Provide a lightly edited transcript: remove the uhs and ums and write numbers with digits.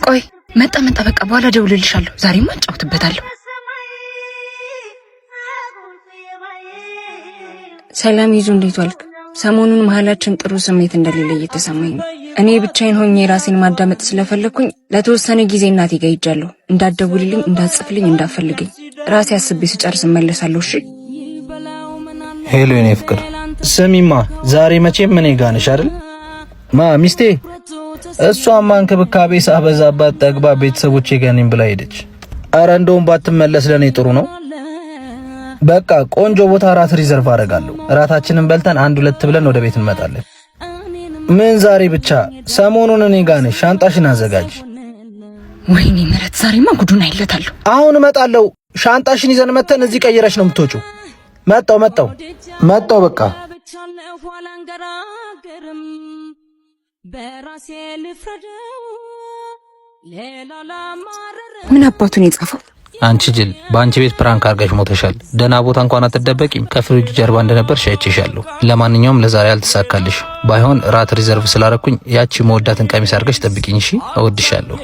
ቆይ መጣ በቃ በኋላ ደውልልሻለሁ። ዛሬማ አጫውትበታለሁ። ሰላም ይዙ፣ እንዴት ዋልክ? ሰሞኑን መሀላችን ጥሩ ስሜት እንደሌለ እየተሰማኝ ነው። እኔ ብቻዬን ሆኜ ራሴን ማዳመጥ ስለፈለኩኝ ለተወሰነ ጊዜ እናቴ ጋር ሄጃለሁ። እንዳትደውልልኝ፣ እንዳትጽፍልኝ፣ እንዳትፈልገኝ ራሴ አስቤ ስጨርስ እመለሳለሁ። እሺ? ሄሎ የኔ ፍቅር፣ ስሚማ ዛሬ መቼም እኔ ጋር ነሽ አይደል? ሚስቴ እሷማ እንክብካቤ ሳበዛባት ጠግባ ቤተሰቦቼ ጋር ነኝ ብላ ሄደች። አረ እንደውም ባትመለስ ለኔ ጥሩ ነው። በቃ ቆንጆ ቦታ ራት ሪዘርቭ አደርጋለሁ። ራታችንን በልተን 1-2 ብለን ወደ ቤት እንመጣለን። ምን ዛሬ ብቻ? ሰሞኑን እኔ ጋር ነሽ። ሻንጣሽን አዘጋጅ። ወይኔ ምረት፣ ዛሬማ ጉዱን አይለታለሁ። አሁን እመጣለሁ። ሻንጣሽን ይዘን መተን እዚህ ቀይረሽ ነው የምትወጪው። መጣው በቃ ምን አባቱን የጻፈው? አንቺ ጅል፣ በአንቺ ቤት ፕራንክ አርጋሽ ሞተሻል። ደህና ቦታ እንኳን አትደበቂም። ከፍሪጅ ጀርባ እንደነበር ሻይቼሻለሁ። ለማንኛውም ለዛሬ አልተሳካልሽ። ባይሆን ራት ሪዘርቭ ስላረኩኝ ያቺ መወዳትን ቀሚስ አርጋሽ ጠብቂኝ። እሺ? እወድሻለሁ።